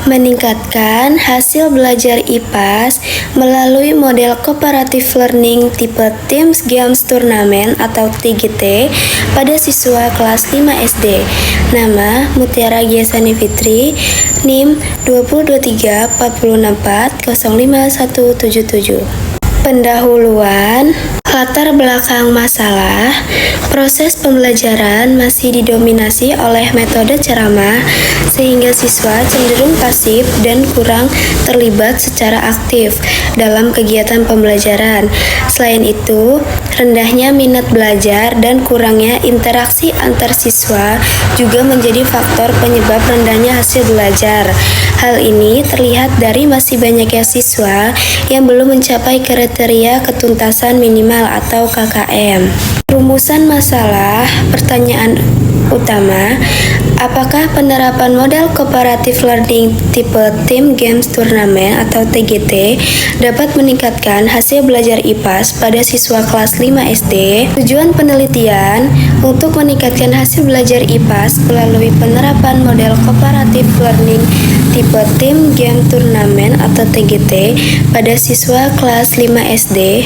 Meningkatkan hasil belajar IPAS melalui model Cooperative Learning tipe Teams Games Turnamen atau TGT pada siswa kelas 5 SD. Nama Mutiara Giasani Fitri, NIM 2034404051177. Pendahuluan. Latar belakang masalah, proses pembelajaran masih didominasi oleh metode ceramah sehingga siswa cenderung pasif dan kurang terlibat secara aktif dalam kegiatan pembelajaran. Selain itu, rendahnya minat belajar dan kurangnya interaksi antar siswa juga menjadi faktor penyebab rendahnya hasil belajar. Hal ini terlihat dari masih banyaknya siswa yang belum mencapai kriteria ketuntasan minimal atau KKM. Rumusan masalah, pertanyaan utama, apakah penerapan model Cooperative Learning tipe Team Games Turnamen atau TGT dapat meningkatkan hasil belajar IPAS pada siswa kelas 5 SD? Tujuan penelitian untuk meningkatkan hasil belajar IPAS melalui penerapan model Cooperative Learning tipe Team Game Turnamen atau TGT pada siswa kelas 5 SD.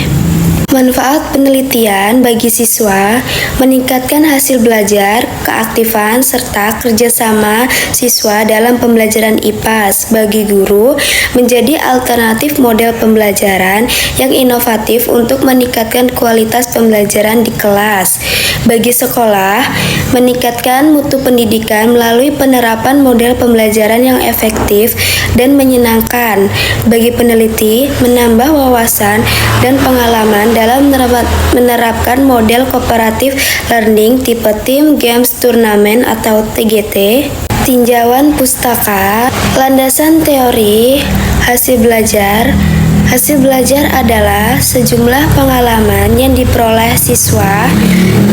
Manfaat penelitian bagi siswa, meningkatkan hasil belajar, keaktifan, serta kerjasama siswa dalam pembelajaran IPAS. Bagi guru, menjadi alternatif model pembelajaran yang inovatif untuk meningkatkan kualitas pembelajaran di kelas. Bagi sekolah, meningkatkan mutu pendidikan melalui penerapan model pembelajaran yang efektif dan menyenangkan. Bagi peneliti, menambah wawasan dan pengalaman dalam menerapkan model Cooperative Learning tipe Team Games Turnamen atau TGT. Tinjauan pustaka, landasan teori, hasil belajar. Hasil belajar adalah sejumlah pengalaman yang diperoleh siswa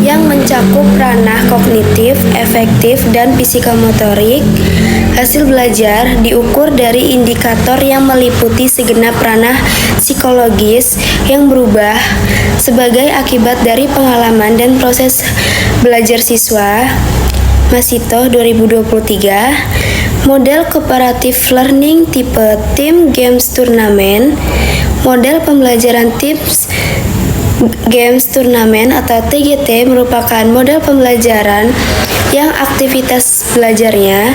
yang mencakup ranah kognitif, efektif, dan psikomotorik. Hasil belajar diukur dari indikator yang meliputi segenap ranah psikologis yang berubah sebagai akibat dari pengalaman dan proses belajar siswa. Masito 2023. Model Cooperative Learning tipe Team Games Turnamen. Model pembelajaran Teams Games Turnamen atau TGT merupakan model pembelajaran yang aktivitas belajarnya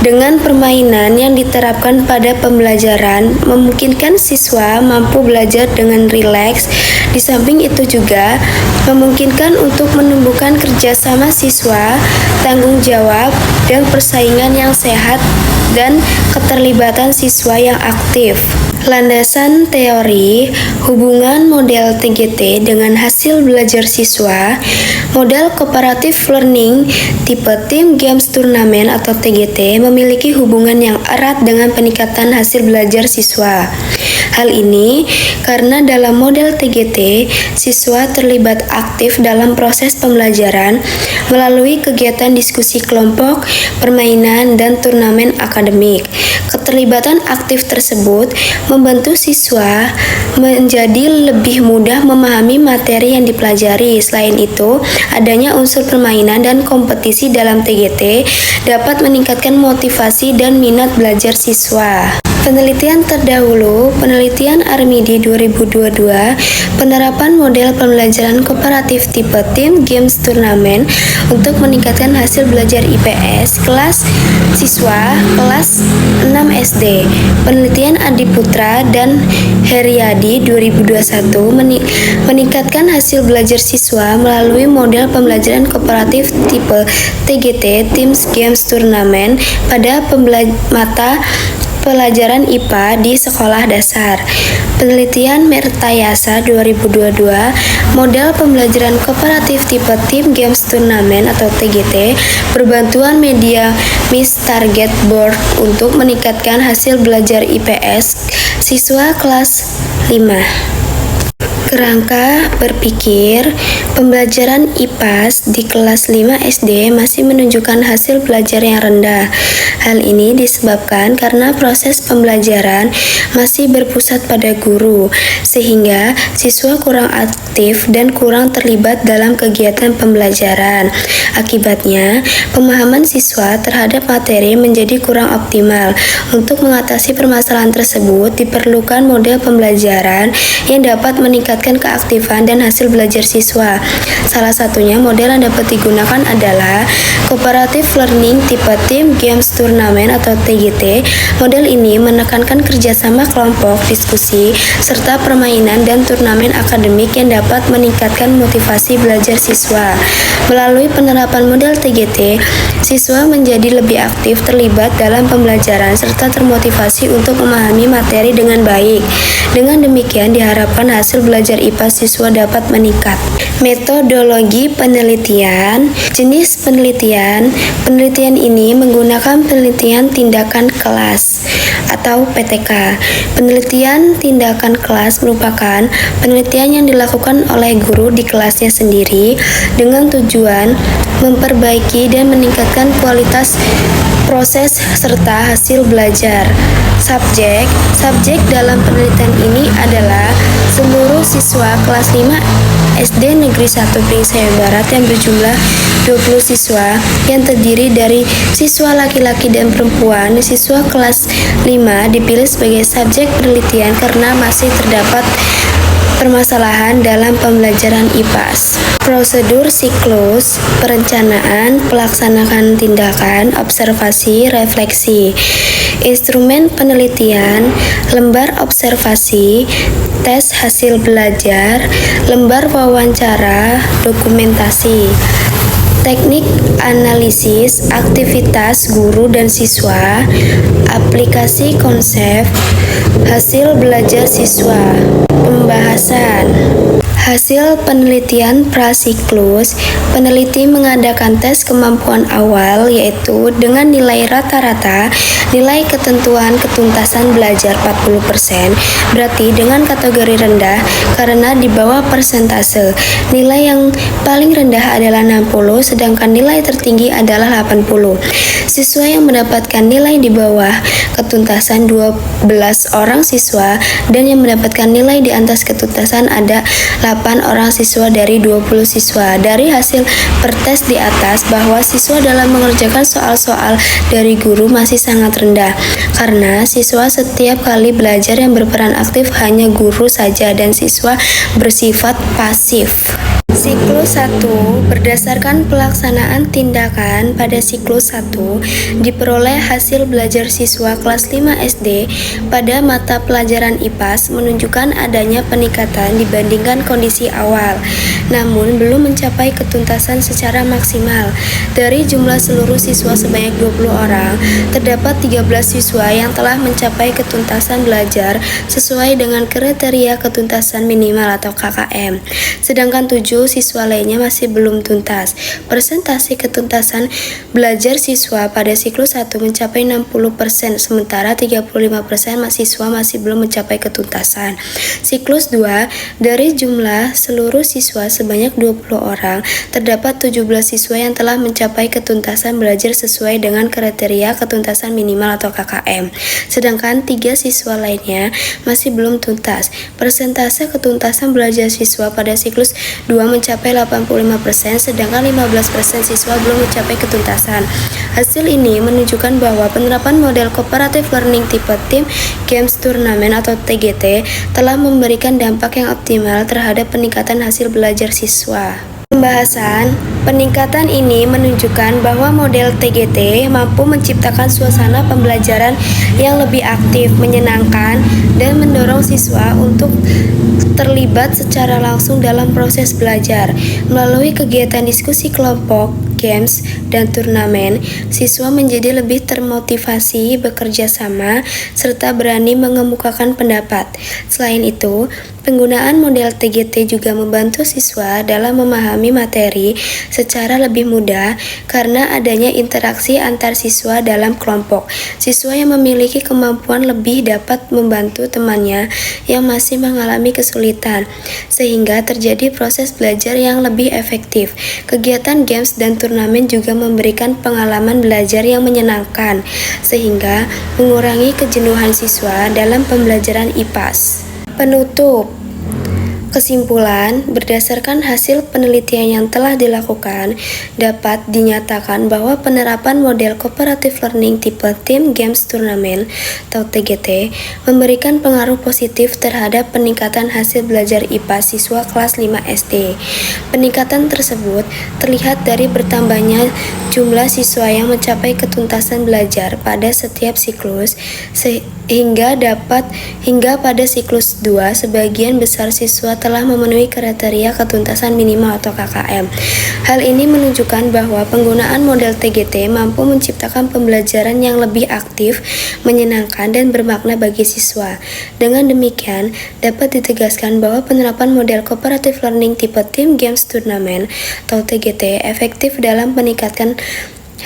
dengan permainan yang diterapkan pada pembelajaran memungkinkan siswa mampu belajar dengan rileks. Di samping itu juga memungkinkan untuk menumbuhkan kerjasama siswa, tanggung jawab, dan persaingan yang sehat dan keterlibatan siswa yang aktif. Landasan teori, hubungan model TGT dengan hasil belajar siswa. Model Cooperative Learning tipe Team Games Turnamen atau TGT memiliki hubungan yang erat dengan peningkatan hasil belajar siswa. Hal ini karena dalam model TGT, siswa terlibat aktif dalam proses pembelajaran melalui kegiatan diskusi kelompok, permainan, dan turnamen akademik. Keterlibatan aktif tersebut membantu siswa menjadi lebih mudah memahami materi yang dipelajari. Selain itu, adanya unsur permainan dan kompetisi dalam TGT dapat meningkatkan motivasi dan minat belajar siswa. Penelitian terdahulu, penelitian Armidi 2022, penerapan model pembelajaran kooperatif tipe Team Games Turnamen untuk meningkatkan hasil belajar IPS kelas siswa kelas 6 SD. Penelitian Adi Putra dan Heriadi 2021 meningkatkan hasil belajar siswa melalui model pembelajaran kooperatif tipe TGT Teams Games Turnamen pada mata pelajaran IPA di sekolah dasar. Penelitian Mertayasa 2022, model pembelajaran kooperatif tipe Team Games Turnamen atau TGT, berbantuan media Miss Target Board untuk meningkatkan hasil belajar IPS siswa kelas 5. Kerangka berpikir, pembelajaran IPAS di kelas 5 SD masih menunjukkan hasil belajar yang rendah. Hal ini disebabkan karena proses pembelajaran masih berpusat pada guru, sehingga siswa kurang aktif dan kurang terlibat dalam kegiatan pembelajaran. Akibatnya, pemahaman siswa terhadap materi menjadi kurang optimal. Untuk mengatasi permasalahan tersebut, diperlukan model pembelajaran yang dapat meningkatkan keaktifan dan hasil belajar siswa. Salah satunya model yang dapat digunakan adalah Cooperative Learning tipe Team Games Turnamen atau TGT. Model ini menekankan kerjasama kelompok, diskusi, serta permainan dan turnamen akademik yang dapat meningkatkan motivasi belajar siswa. Melalui penerapan model TGT, siswa menjadi lebih aktif terlibat dalam pembelajaran serta termotivasi untuk memahami materi dengan baik. Dengan demikian diharapkan hasil belajar IPAS siswa dapat meningkat. Metodologi penelitian. Jenis penelitian. Penelitian ini menggunakan penelitian tindakan kelas atau PTK. Penelitian tindakan kelas merupakan penelitian yang dilakukan oleh guru di kelasnya sendiri dengan tujuan memperbaiki dan meningkatkan kualitas proses serta hasil belajar. Subjek dalam penelitian ini adalah seluruh siswa kelas 5 SD Negeri 1 Pringsaya Barat yang berjumlah 20 siswa yang terdiri dari siswa laki-laki dan perempuan. Siswa kelas 5 dipilih sebagai subjek penelitian karena masih terdapat permasalahan dalam pembelajaran IPAS. Prosedur siklus, perencanaan, pelaksanaan tindakan, observasi, refleksi. Instrumen penelitian, lembar observasi, tes hasil belajar, lembar wawancara, dokumentasi. Teknik analisis aktivitas guru dan siswa, aplikasi konsep, hasil belajar siswa, pembahasan. Hasil penelitian prasiklus, peneliti mengadakan tes kemampuan awal yaitu dengan nilai rata-rata, nilai ketentuan ketuntasan belajar 40%, berarti dengan kategori rendah karena di bawah persentase. Nilai yang paling rendah adalah 60, sedangkan nilai tertinggi adalah 80. Siswa yang mendapatkan nilai di bawah ketuntasan 12 orang siswa dan yang mendapatkan nilai di atas ketuntasan ada 8 orang siswa dari 20 siswa. Dari hasil pertes di atas bahwa siswa dalam mengerjakan soal-soal dari guru masih sangat rendah karena siswa setiap kali belajar yang berperan aktif hanya guru saja dan siswa bersifat pasif. Siklus 1. Berdasarkan pelaksanaan tindakan pada siklus 1, diperoleh hasil belajar siswa kelas 5 SD pada mata pelajaran IPAS menunjukkan adanya peningkatan dibandingkan kondisi awal, namun belum mencapai ketuntasan secara maksimal. Dari jumlah seluruh siswa sebanyak 20 orang, terdapat 13 siswa yang telah mencapai ketuntasan belajar sesuai dengan kriteria ketuntasan minimal atau KKM, sedangkan 7 siswa lainnya masih belum tuntas. Persentase ketuntasan belajar siswa pada siklus 1 mencapai 60%, sementara 35% siswa masih belum mencapai ketuntasan. Siklus 2, dari jumlah seluruh siswa sebanyak 20 orang, terdapat 17 siswa yang telah mencapai ketuntasan belajar sesuai dengan kriteria ketuntasan minimal atau KKM, sedangkan 3 siswa lainnya masih belum tuntas. Persentase ketuntasan belajar siswa pada siklus 2 mencapai 85%, sedangkan 15% siswa belum mencapai ketuntasan. Hasil ini menunjukkan bahwa penerapan model Cooperative Learning tipe Team Games Turnamen atau TGT telah memberikan dampak yang optimal terhadap peningkatan hasil belajar siswa. Pembahasan. Peningkatan ini menunjukkan bahwa model TGT mampu menciptakan suasana pembelajaran yang lebih aktif, menyenangkan, dan mendorong siswa untuk terlibat secara langsung dalam proses belajar. Melalui kegiatan diskusi kelompok, games, dan turnamen, siswa menjadi lebih termotivasi bekerja sama serta berani mengemukakan pendapat. Selain itu, Penggunaan model TGT juga membantu siswa dalam memahami materi secara lebih mudah karena adanya interaksi antar siswa dalam kelompok. Siswa yang memiliki kemampuan lebih dapat membantu temannya yang masih mengalami kesulitan, sehingga terjadi proses belajar yang lebih efektif. Kegiatan games dan turnamen juga memberikan pengalaman belajar yang menyenangkan, sehingga mengurangi kejenuhan siswa dalam pembelajaran IPAS. Penutup. Kesimpulan, berdasarkan hasil penelitian yang telah dilakukan, dapat dinyatakan bahwa penerapan model Cooperative Learning tipe Team Games Turnamen atau TGT memberikan pengaruh positif terhadap peningkatan hasil belajar IPA siswa kelas 5 SD. Peningkatan tersebut terlihat dari bertambahnya jumlah siswa yang mencapai ketuntasan belajar pada setiap siklus, hingga pada siklus 2 sebagian besar siswa telah memenuhi kriteria ketuntasan minimal atau KKM. Hal ini menunjukkan bahwa penggunaan model TGT mampu menciptakan pembelajaran yang lebih aktif, menyenangkan, dan bermakna bagi siswa. Dengan demikian, dapat ditegaskan bahwa penerapan model Cooperative Learning tipe Team Games Turnamen atau TGT efektif dalam meningkatkan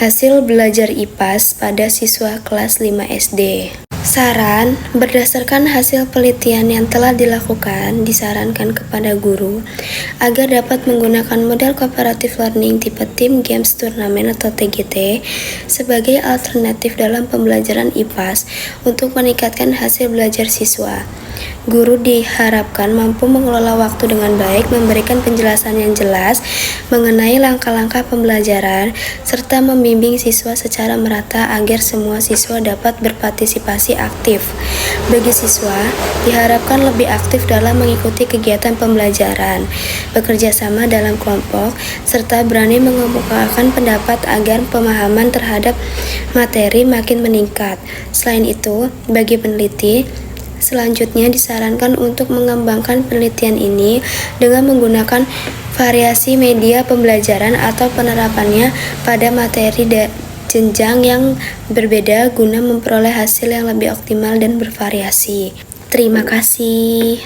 hasil belajar IPAS pada siswa kelas 5 SD. Saran, berdasarkan hasil penelitian yang telah dilakukan, disarankan kepada guru agar dapat menggunakan model Cooperative Learning tipe Team Games Turnamen atau TGT sebagai alternatif dalam pembelajaran IPAS untuk meningkatkan hasil belajar siswa. Guru diharapkan mampu mengelola waktu dengan baik, memberikan penjelasan yang jelas mengenai langkah-langkah pembelajaran, serta membimbing siswa secara merata agar semua siswa dapat berpartisipasi aktif. Bagi siswa, diharapkan lebih aktif dalam mengikuti kegiatan pembelajaran, bekerja sama dalam kelompok, serta berani mengemukakan pendapat agar pemahaman terhadap materi makin meningkat. Selain itu, bagi peneliti, selanjutnya disarankan untuk mengembangkan penelitian ini dengan menggunakan variasi media pembelajaran atau penerapannya pada materi jenjang yang berbeda guna memperoleh hasil yang lebih optimal dan bervariasi. Terima kasih.